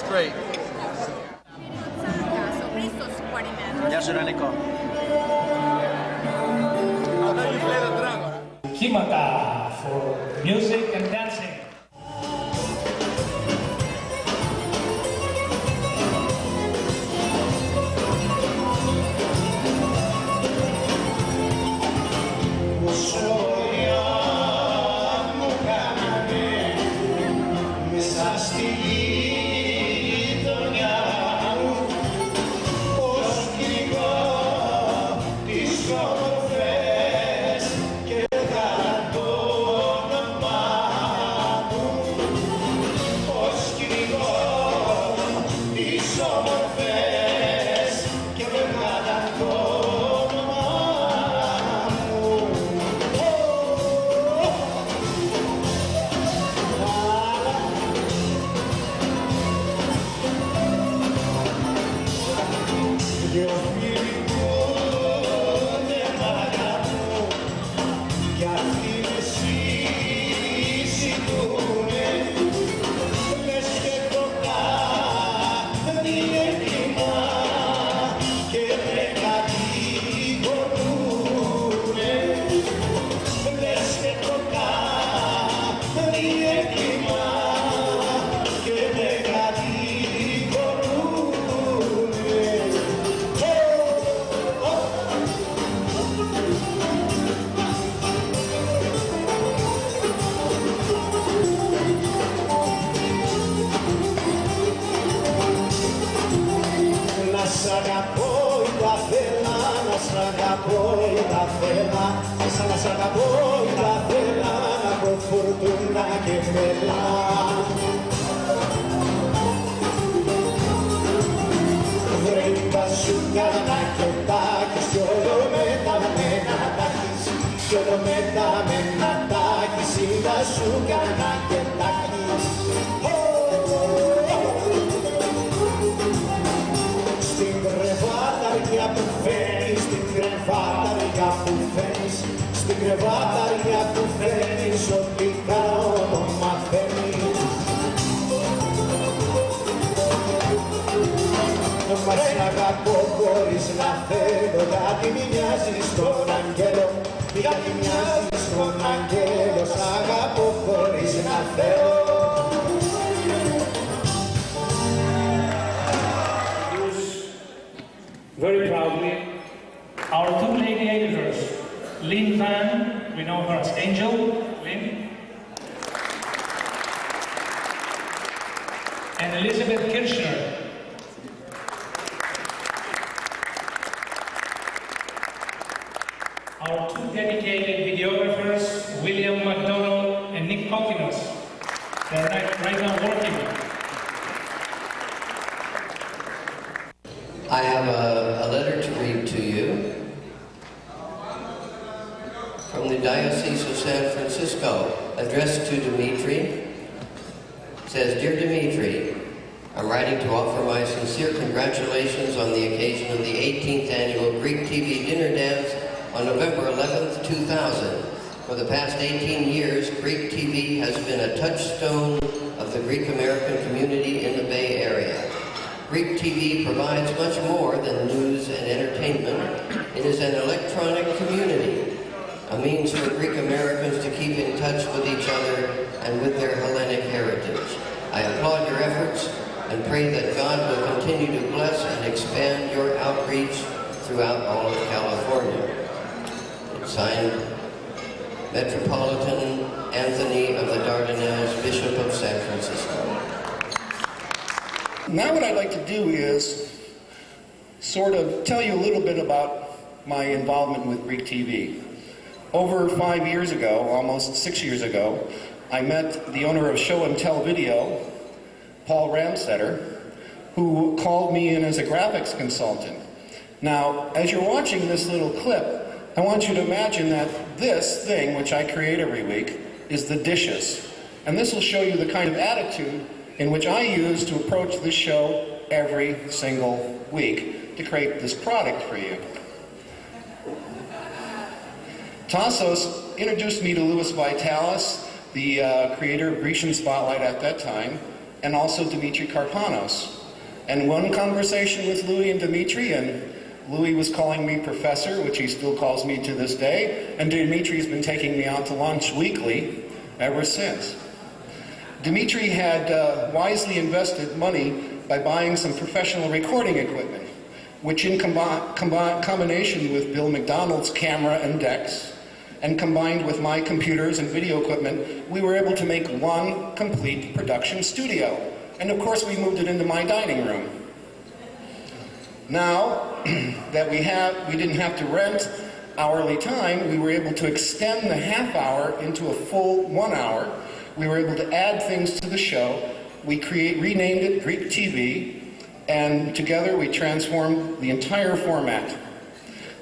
great. Γεια σου Ρανικό. Kimata for music and dancing. Very proudly, our two lady editors, Lynn Van, we know her as Angel, Lynn, and Elizabeth Kirchner. Our two dedicated videographers, William McDonald and Nick Kokinos. They're right now working. I have a letter to read to you from the Diocese of San Francisco, addressed to Dimitri. It says, Dear Dimitri, I'm writing to offer my sincere congratulations on the occasion of the 18th annual Greek TV dinner dance on November 11th, 2000. For the past 18 years, Greek TV has been a touchstone of the Greek American community in the Bay Area. Greek TV provides much more than news and entertainment. It is an electronic community, a means for Greek Americans to keep in touch with each other and with their Hellenic heritage. I applaud your efforts and pray that God will continue to bless and expand your outreach throughout all of California. It's signed, Metropolitan Anthony of the Dardanelles, Bishop of San Francisco. Now what I'd like to do is sort of tell you a little bit about my involvement with Greek TV. Over 5 years ago, almost 6 years ago, I met the owner of Show and Tell Video, Paul Ramsetter, who called me in as a graphics consultant. Now, as you're watching this little clip, I want you to imagine that this thing, which I create every week, is the dishes. And this will show you the kind of attitude in which I use to approach this show every single week to create this product for you. Tassos introduced me to Louis Vitalis, the creator of Grecian Spotlight at that time, and also Dimitri Karpanos. And one conversation with Louis and Dimitri, and Louis was calling me professor, which he still calls me to this day, and Dimitri's been taking me out to lunch weekly ever since. Dimitri had wisely invested money by buying some professional recording equipment, which in combination with Bill McDonald's camera and decks, and combined with my computers and video equipment, we were able to make one complete production studio. And of course, we moved it into my dining room. Now that we didn't have to rent hourly time, we were able to extend the half hour into a full 1 hour. We were able to add things to the show. We renamed it Greek TV, and together we transformed the entire format.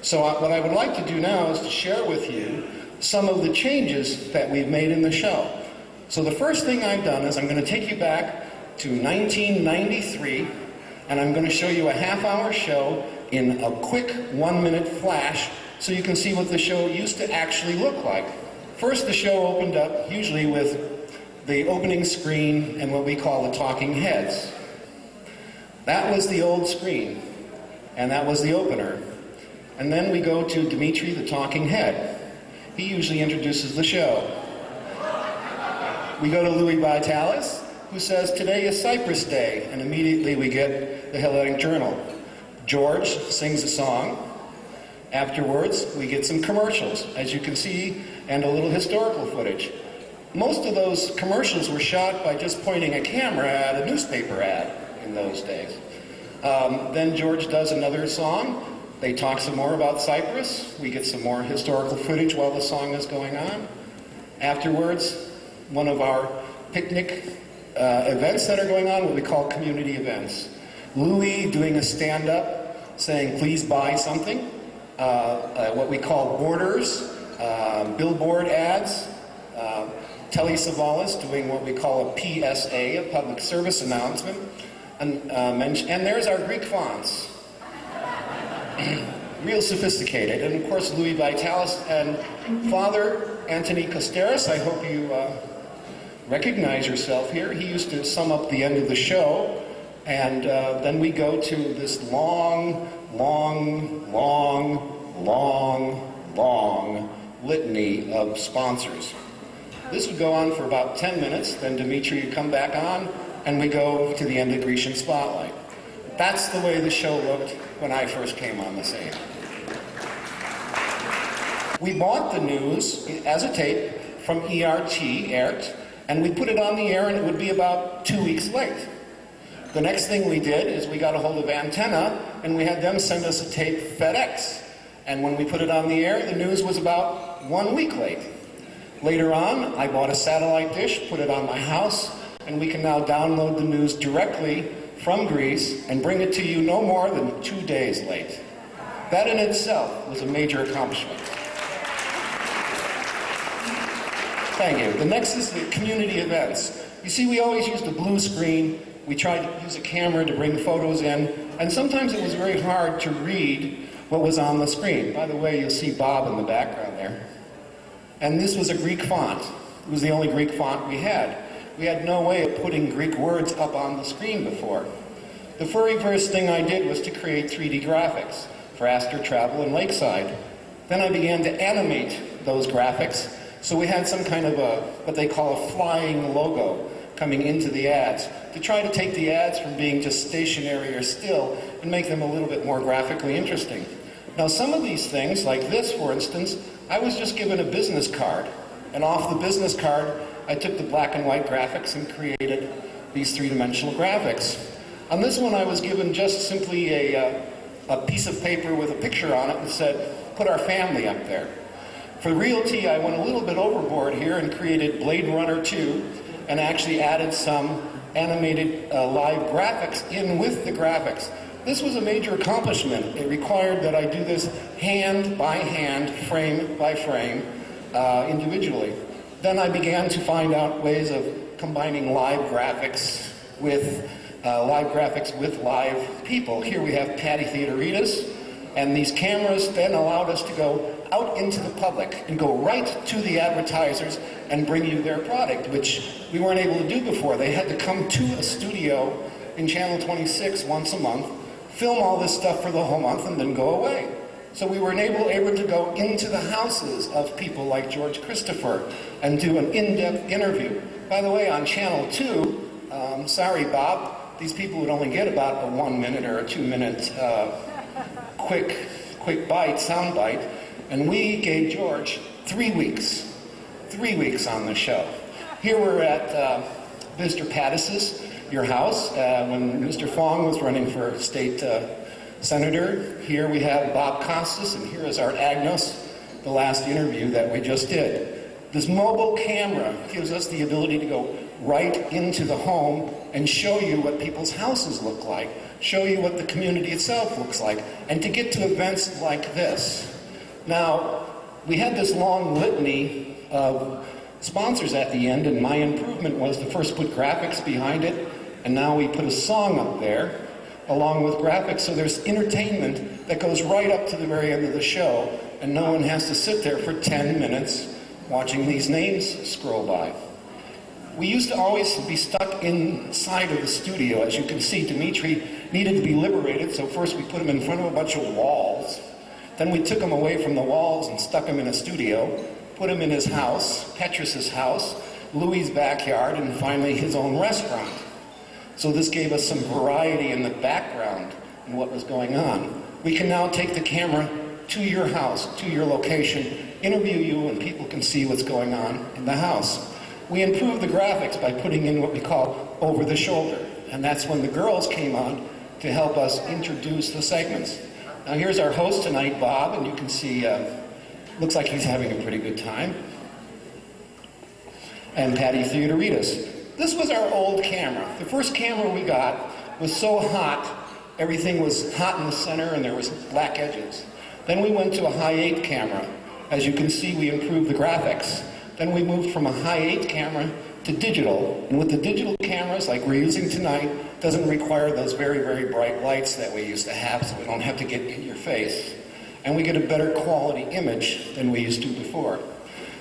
So what I would like to do now is to share with you some of the changes that we've made in the show. So the first thing I've done is I'm going to take you back to 1993, and I'm going to show you a half-hour show in a quick 1-minute flash so you can see what the show used to actually look like. First, the show opened up usually with the opening screen and what we call the talking heads. That was the old screen, and that was the opener. And then we go to Dimitri, the talking head. He usually introduces the show. We go to Louis Vitalis, who says, "Today is Cyprus Day," and immediately we get the Hellenic Journal. George sings a song. Afterwards, we get some commercials, as you can see, and a little historical footage. Most of those commercials were shot by just pointing a camera at a newspaper ad in those days. Then George does another song. They talk some more about Cyprus. We get some more historical footage while the song is going on. Afterwards, one of our picnic events that are going on, what we call community events. Louis doing a stand-up, saying, "Please buy something." What we call borders, billboard ads. Telly Savalas doing what we call a PSA, a public service announcement. And there's our Greek fonts. Real sophisticated. And of course, Louis Vitalis and Father Anthony Kosteris, I hope you recognize yourself here. He used to sum up the end of the show, and then we go to this long litany of sponsors. This would go on for about 10 minutes, then Dimitri would come back on, and we go to the end of Grecian Spotlight. That's the way the show looked when I first came on the scene. We bought the news as a tape from ERT, and we put it on the air, and it would be about 2 weeks late. The next thing we did is we got a hold of Antenna, and we had them send us a tape FedEx. And when we put it on the air, the news was about 1 week late. Later on, I bought a satellite dish, put it on my house, and we can now download the news directly from Greece and bring it to you no more than 2 days late. That in itself was a major accomplishment. Thank you. The next is the community events. You see, we always used a blue screen. We tried to use a camera to bring photos in, and sometimes it was very hard to read what was on the screen. By the way, you'll see Bob in the background there. And this was a Greek font. It was the only Greek font we had. We had no way of putting Greek words up on the screen before. The very first thing I did was to create 3D graphics for Astor Travel and Lakeside. Then I began to animate those graphics, so we had some kind of what they call a flying logo coming into the ads, to try to take the ads from being just stationary or still and make them a little bit more graphically interesting. Now, some of these things, like this, for instance, I was just given a business card, and off the business card, I took the black and white graphics and created these three-dimensional graphics. On this one, I was given just simply a piece of paper with a picture on it that said, "Put our family up there." For Realty, I went a little bit overboard here and created Blade Runner 2, and actually added some animated live graphics in with the graphics. This was a major accomplishment. It required that I do this hand by hand, frame by frame, individually. Then I began to find out ways of combining live graphics with live people. Here we have Patty Theodorides And these cameras then allowed us to go out into the public and go right to the advertisers and bring you their product, which we weren't able to do before. They had to come to a studio in Channel 26 once a month, film all this stuff for the whole month, and then go away. So we were able to go into the houses of people like George Christopher and do an in-depth interview. By the way, on Channel 2, sorry, Bob, these people would only get about a 1 minute or a 2 minute quick bite, sound bite, and we gave George 3 weeks. 3 weeks on the show. Here we're at Mr. Pattis's, your house, when Mr. Fong was running for state senator. Here we have Bob Costas, and here is Art Agnos, the last interview that we just did. This mobile camera gives us the ability to go right into the home and show you what people's houses look like, show you what the community itself looks like, and to get to events like this. Now, we had this long litany of sponsors at the end, and my improvement was to first put graphics behind it, and now we put a song up there along with graphics, so there's entertainment that goes right up to the very end of the show, and no one has to sit there for 10 minutes watching these names scroll by. We used to always be stuck inside of the studio. As you can see, Dimitri needed to be liberated, so first we put him in front of a bunch of walls. Then we took him away from the walls and stuck him in a studio, put him in his house, Petrus's house, Louis' backyard, and finally his own restaurant. So this gave us some variety in the background and what was going on. We can now take the camera to your house, to your location, interview you, and people can see what's going on in the house. We improved the graphics by putting in what we call over the shoulder, and that's when the girls came on to help us introduce the segments. Now here's our host tonight, Bob, and you can see, looks like he's having a pretty good time. And Patty Theodoridis. This was our old camera. The first camera we got was so hot, everything was hot in the center and there was black edges. Then we went to a high 8 camera. As you can see, we improved the graphics. Then we moved from a high 8 camera to digital. And with the digital cameras like we're using tonight, it doesn't require those very, very bright lights that we used to have, so we don't have to get in your face. And we get a better quality image than we used to before.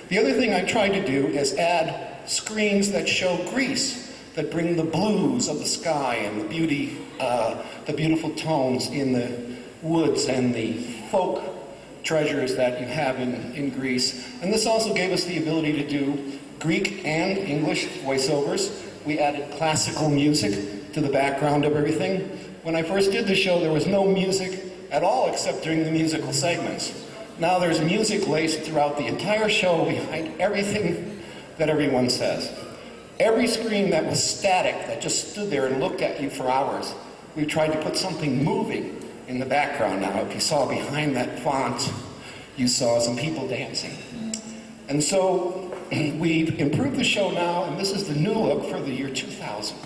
The other thing I tried to do is add screens that show Greece, that bring the blues of the sky and the beautiful tones in the woods and the folk treasures that you have in Greece. And this also gave us the ability to do Greek and English voiceovers. We added classical music to the background of everything. When I first did the show, there was no music at all except during the musical segments. Now there's music laced throughout the entire show behind everything that everyone says. Every screen that was static, that just stood there and looked at you for hours, we tried to put something moving in the background now. If you saw behind that font, you saw some people dancing. And so we've improved the show now, and this is the new look for the year 2000.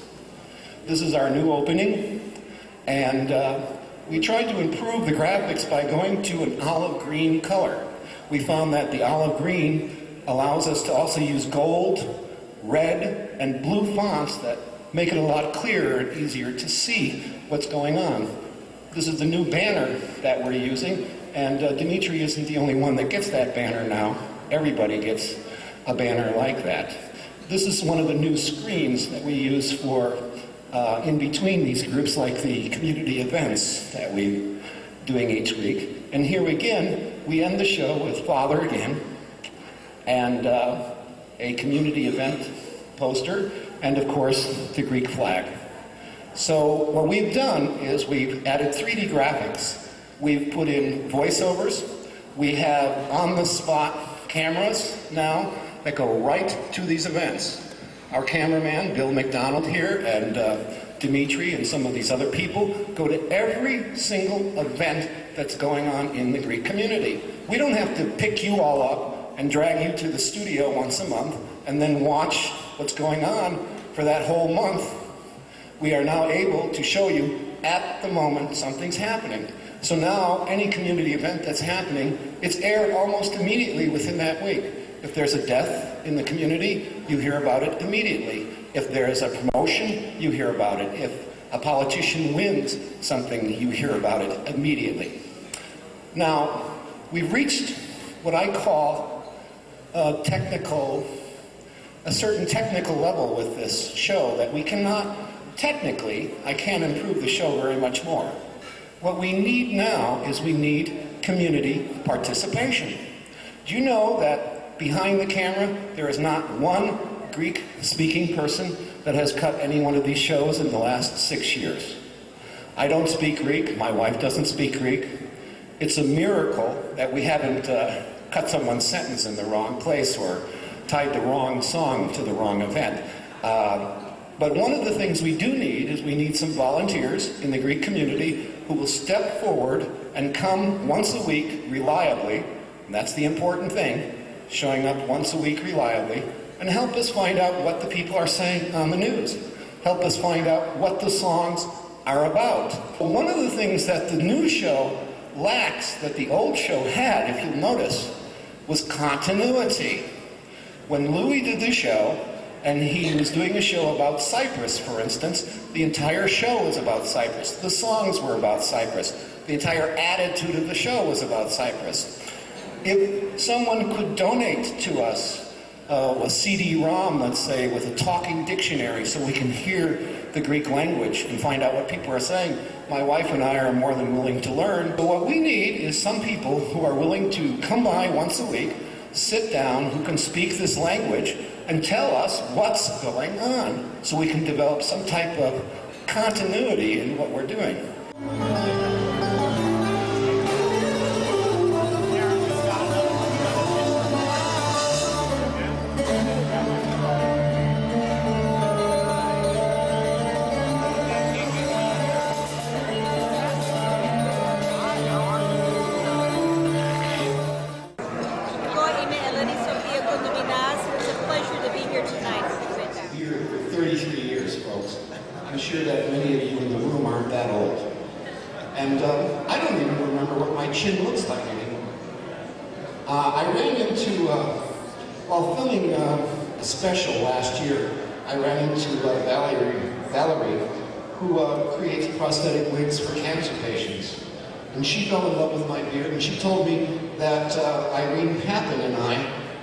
This is our new opening, and we tried to improve the graphics by going to an olive green color. We found that the olive green allows us to also use gold, red, and blue fonts that make it a lot clearer and easier to see what's going on. This is the new banner that we're using, and Dimitri isn't the only one that gets that banner now. Everybody gets a banner like that. This is one of the new screens that we use for in between these groups, like the community events that we're doing each week. And here again, we end the show with Father again, and a community event poster, and of course, the Greek flag. So what we've done is we've added 3D graphics. We've put in voiceovers. We have on-the-spot cameras now that go right to these events. Our cameraman, Bill McDonald here, and Dimitri and some of these other people go to every single event that's going on in the Greek community. We don't have to pick you all up and drag you to the studio once a month and then watch what's going on for that whole month. We are now able to show you at the moment something's happening. So now any community event that's happening, it's aired almost immediately within that week. If there's a death in the community, you hear about it immediately. If there's a promotion, you hear about it. If a politician wins something, you hear about it immediately. Now, we've reached what I call a certain technical level with this show that we cannot, technically, I can't improve the show very much more. What we need now is we need community participation. Do you know that behind the camera there is not one Greek-speaking person that has cut any one of these shows in the last 6 years? I don't speak Greek, my wife doesn't speak Greek. It's a miracle that we haven't cut someone's sentence in the wrong place or tied the wrong song to the wrong event. But one of the things we do need is we need some volunteers in the Greek community who will step forward and come once a week reliably, and that's the important thing, showing up once a week reliably, and help us find out what the people are saying on the news. Help us find out what the songs are about. One of the things that the new show lacks that the old show had, if you'll notice, was continuity. When Louis did the show, and he was doing a show about Cyprus, for instance, the entire show was about Cyprus. The songs were about Cyprus. The entire attitude of the show was about Cyprus. If someone could donate to us a CD-ROM, let's say, with a talking dictionary so we can hear the Greek language and find out what people are saying, my wife and I are more than willing to learn. But what we need is some people who are willing to come by once a week, sit down, who can speak this language, and tell us what's going on so we can develop some type of continuity in what we're doing. Here for 33 years, folks. I'm sure that many of you in the room aren't that old. And I don't even remember what my chin looks like anymore. I ran into, while filming a special last year, I ran into Valerie, who creates prosthetic wigs for cancer patients. And she fell in love with my beard, and she told me that Irene Papin and I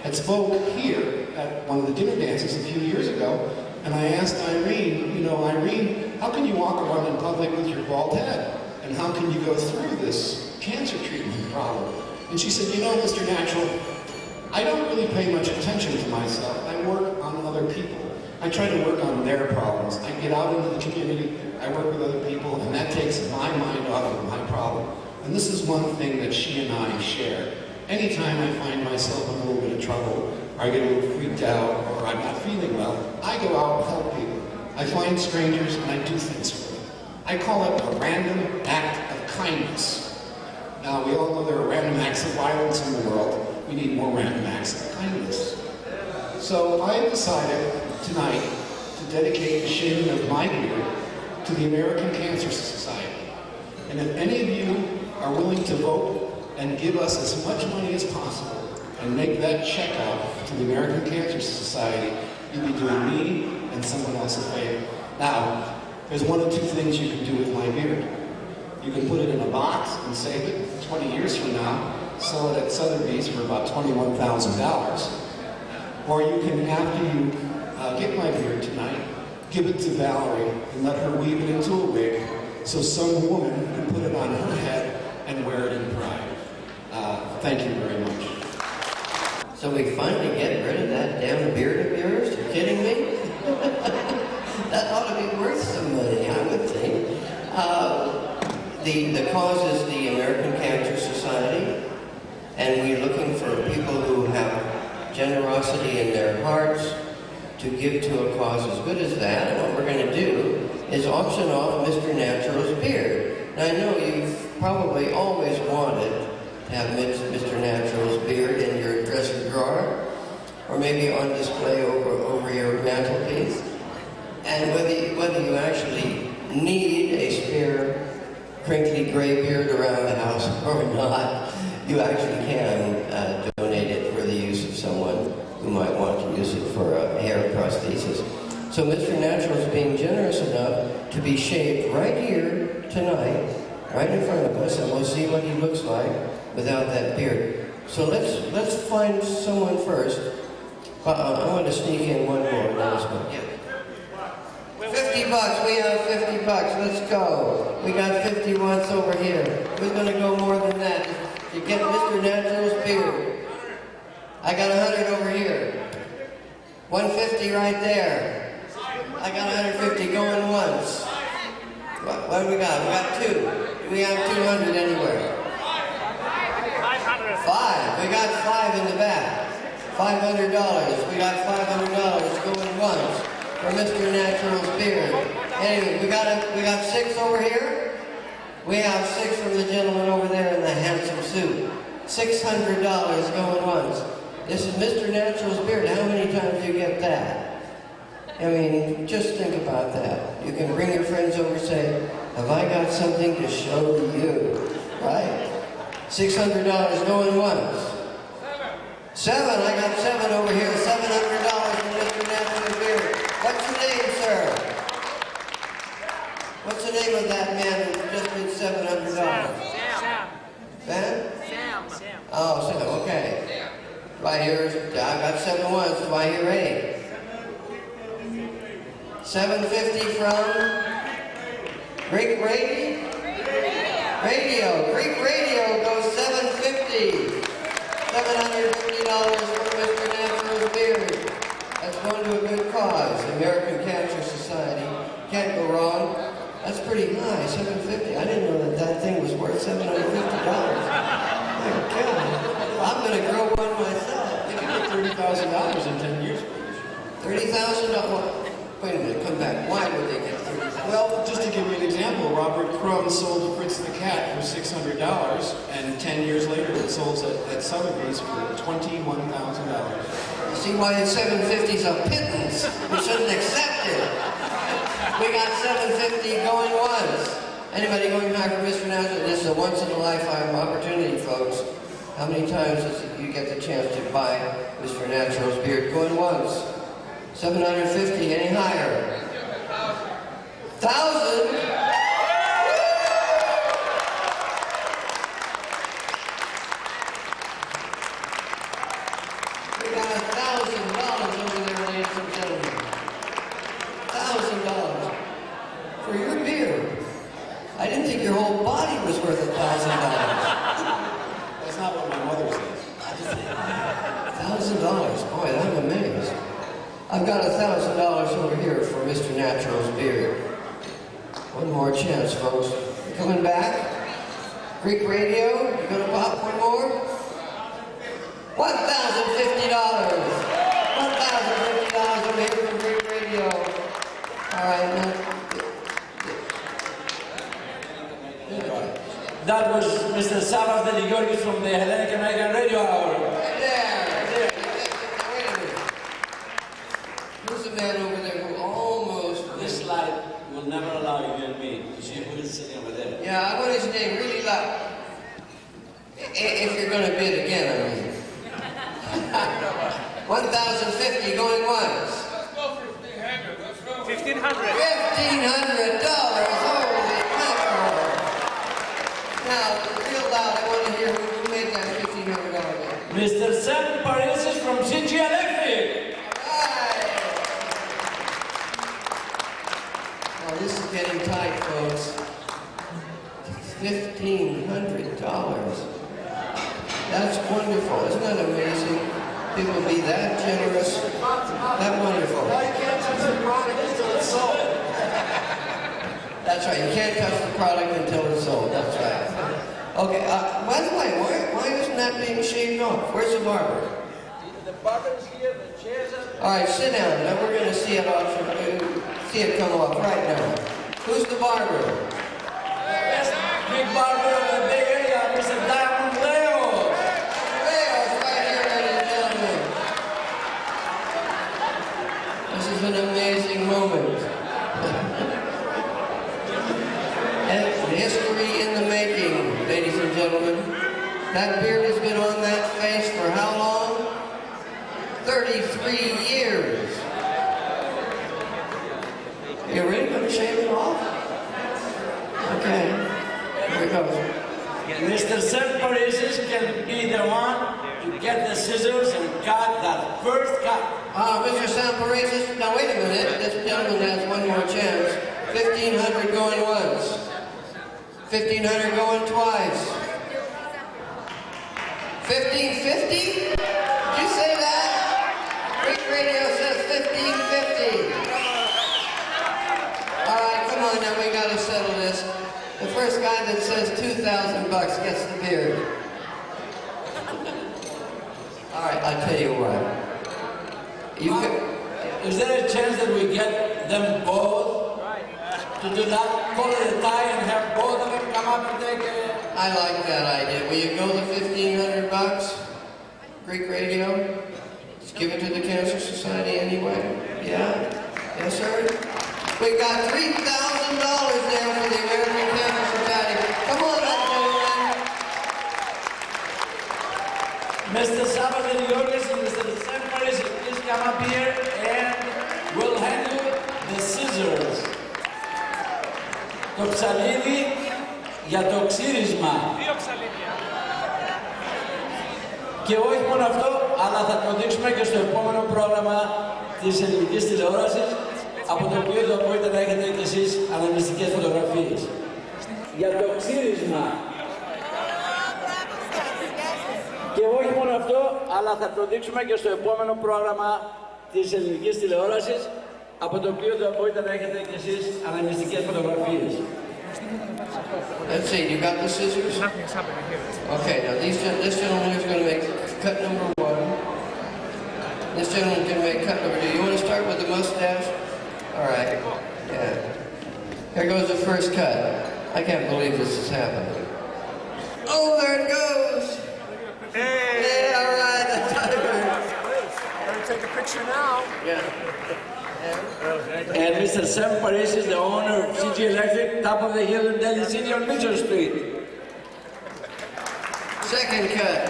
had spoke here at one of the dinner dances a few years ago, and I asked Irene, you know, Irene, how can you walk around in public with your bald head? And how can you go through this cancer treatment problem? And she said, you know, Mr. Natural, I don't really pay much attention to myself. I work on other people. I try to work on their problems. I get out into the community, I work with other people, and that takes my mind off of my problem. And this is one thing that she and I share. Anytime I find myself in a little bit of trouble, or I get a little freaked out, or I'm not feeling well, I go out and help people. I find strangers and I do things for them. I call it a random act of kindness. Now, we all know there are random acts of violence in the world. We need more random acts of kindness. So I decided tonight to dedicate the shaving of my beard to the American Cancer Society. And if any of you are willing to vote and give us as much money as possible and make that check out to the American Cancer Society, you'll be doing me and someone else a favor. Now, there's one of two things you can do with my beard. You can put it in a box and save it 20 years from now, sell it at Sotheby's for about $21,000. Or you can, after you get my beard tonight, give it to Valerie and let her weave it into a wig so some woman can put it on her head and wear it in pride. Thank you very much. So we finally get rid of that damn beard of yours? You're kidding me? That ought to be worth some money, I would think. The cause is the American Cancer Society, and we're looking for people who have generosity in their hearts to give to a cause as good as that. And what we're going to do is auction off Mr. Natural's beard. Now, I know you've probably always wanted to have Mr. Natural's beard in your dresser drawer, or maybe on display over your mantelpiece. And whether you actually need a spare, crinkly gray beard around the house or not, you actually can donate it for the use of someone who might want to use it for a hair prosthesis. So Mr. Natural is being generous enough to be shaved right here tonight right in front of us, and we'll see what he looks like without that beard. So let's find someone first. I want to sneak in one more. Yeah. 50 bucks. We have 50 bucks. Let's go. We got 50 once over here. Who's going to go more than that to get Mr. Natural's beard? I got 100 over here. 150 right there. I got 150 going once. What do we got? We got 2. Do we have 200 anywhere? 5. We got 5 in the back. $500. We got $500 going once for Mr. Natural's beard. Anyway, we got 6 over here. We have 6 from the gentleman over there in the handsome suit. $600 going once. This is Mr. Natural's beard. How many times do you get that? I mean, just think about that. You can bring your friends over and say, have I got something to show you? Right? $600 going once. 7. I got 7 over here. $700 from Mr. Natural's beard. What's your name, sir? What's the name of that man who just did $700? Sam. Ben? Sam. Oh, Sam, okay. Do I hear, I got 7 once. Do I hear 8? 750 from Greek Radio. Greek Radio goes 750. $750 for Mr. Natural's beard. That's going to a good cause, the American Cancer Society. Can't go wrong. That's pretty high, $750. I didn't know that thing was worth $750. My God. I'm going to grow one myself. You can get $30,000 in 10 years. $30,000? Wait a minute, come back. Why would they get $30,000? Well, just to give you an example, Robert Crumb sold Fritz the Cat for $600, and 10 years later it sold at Sotheby's for $21,000. You see why it's $750 is a pittance? We shouldn't accept it. We got $750 going once. Anybody going back for Mr. Natural? This is a once-in-a-lifetime opportunity, folks. How many times does you get the chance to buy Mr. Natural's beard? Going once. 750, any higher? 1,000? We got $1,000 over there, ladies and gentlemen. $1,000 for your beard. I didn't think your whole body was worth $1,000. That's not what my mother says. $1,000. Boy, I'm amazed. I've got $1,000 over here for Mr. Natural's beard. One more chance, folks. Coming back. Greek Radio, you gonna pop one more? $1,050. $1,050 over here from Greek Radio. All right, now. That was Mr. Savas Deligiorgis from the Hellenic American Radio Hour. Right there. Wait a minute. Who's the man over there who almost... This slide will never allow you and me to see who is sitting over there. Yeah, I want his name really loud. If you're going to bid again, I mean. 1,050 going once. Let's go for 1,500. Let's go. $1,500. $1,500. Holy mackerel. Now, real loud, I want to hear who made that $1,500. Mr. Sam Parisis from CG Electric. Right. Now, this is getting tight, folks. $1,500. That's wonderful. Isn't that amazing? People be that generous, that wonderful. You can't touch the product until it's sold. That's right. You can't touch the product until it's sold. That's right. Okay. By the way, why isn't that being shaved off? Where's the barber? The barber is here, the chairs are... All right, sit down. Now we're going to see it off. See it come off right now. Who's the barber? Yes, big barber of the Bay Area, Mr. Diamond Leo. Leo's right here, ladies and gentlemen. This is an amazing moment. And history in the making, ladies and gentlemen. That beard has been on that face for how long? 33 years. Are you really going to shave it off? Okay. Mr. Sam Paresis can be the one to get the scissors and cut that first cut. Mr. Samparizis, now wait a minute. This gentleman has one more chance. 1,500 going once. 1,500 going twice. 1,550? Did you say that? Greek Radio says 1,550. All right, come on now, we gotta settle this. The first guy that says 2,000 bucks gets the beard. All right, I'll tell you what. Is there a chance that we get them both to do that? Call it a tie and have both of them come up and take it? I like that idea. Will you go the 1,500 bucks? Greek Radio? Let's give it to the Cancer Society anyway. Yeah? Yes, sir? We got $3,000 there for the American Cancer Society. Come on up, gentlemen. Mr. Salvador Yorgis and Mr. Sam Paresis, please come up here and we'll hand you the scissors. Το ψαλίδι για το ξύρισμα. Δύο ψαλίδια. Και όχι μόνο αυτό, αλλά θα το δείξουμε και στο επόμενο πρόγραμμα της ελληνικής τηλεόρασης, από το οποίο θα μπορείτε να έχετε και εσείς αναμνηστικές φωτογραφίες. Για το ξύρισμα. Και όχι μόνο αυτό, αλλά θα το δείξουμε και στο επόμενο πρόγραμμα της ελληνικής τηλεόρασης, από το οποίο θα μπορείτε να έχετε και εσείς αναμνηστικές φωτογραφίες. Let's see, you got the scissors? Nothing is happening here. Okay, now this gentleman is going to make cut number 1. This gentleman can make cut number 2. You want to start with the mustache? All right. Yeah. Here goes the first cut. I can't believe this is happening. Oh, there it goes. Hey, all right. That's how it works. Better take a picture now. Yeah. And Mr. Sam Paresis, the owner of CG Electric, top of the hill in Delhi City on Mitchell Street. Second cut.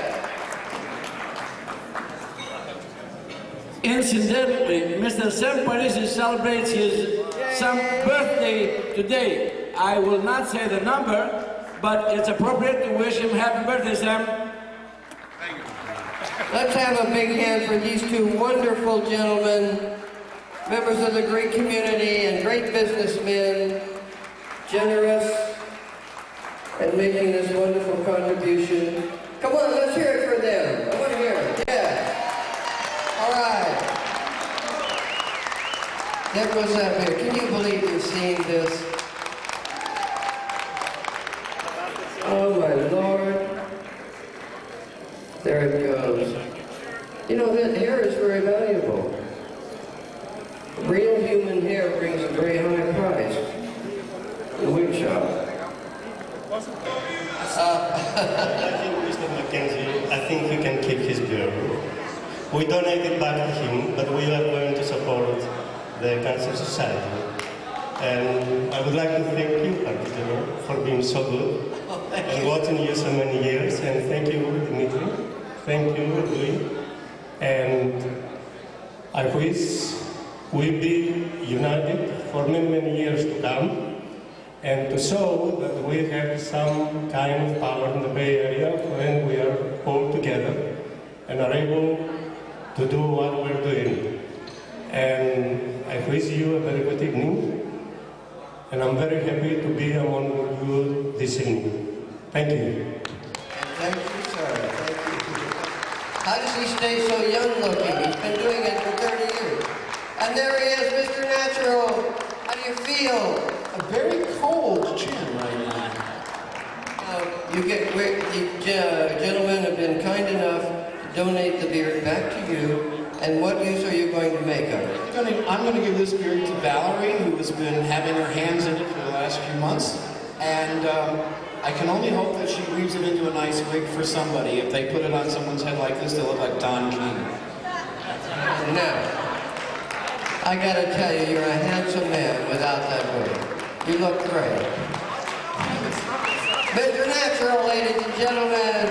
Incidentally, Mr. Sam Paresis celebrates his son's birthday today. I will not say the number, but it's appropriate to wish him happy birthday, Sam. Let's have a big hand for these two wonderful gentlemen, members of the Greek community and great businessmen, generous and making this wonderful contribution. Come on, let's hear it for them. I want to hear it. Yeah. All right. There goes that here. Can you believe you're seeing this? Oh my Lord. There it goes. You know, that hair is very valuable. Real human hair brings a very high price. The wig shop. I think Mr. Mackenzie, I think you can keep his beard. We donated back to him, but we are going to support the Cancer Society. And I would like to thank you, particularly, for being so good and watching you so many years. And thank you, Dimitri. Thank you, Louis. And I wish we'll be united for many, many years to come, and to show that we have some kind of power in the Bay Area when we are all together and are able to do what we're doing. And I wish you a very good evening, and I'm very happy to be among you this evening. Thank you. Thank you, sir. Thank you. How does he stay so young looking? He's been doing it for 30 years. And there he is, Mr. Natural. How do you feel? A very cold chin right now. Gentlemen have been kind enough to donate the beard back to you. And what use are you going to make of it? I'm going to give this beard to Valerie, who has been having her hands in it for the last few months. And I can only hope that she weaves it into a nice wig for somebody. If they put it on someone's head like this, they'll look like Don King. Now, I gotta tell you, you're a handsome man without that wig. You look great. Mr. Natural, ladies and gentlemen.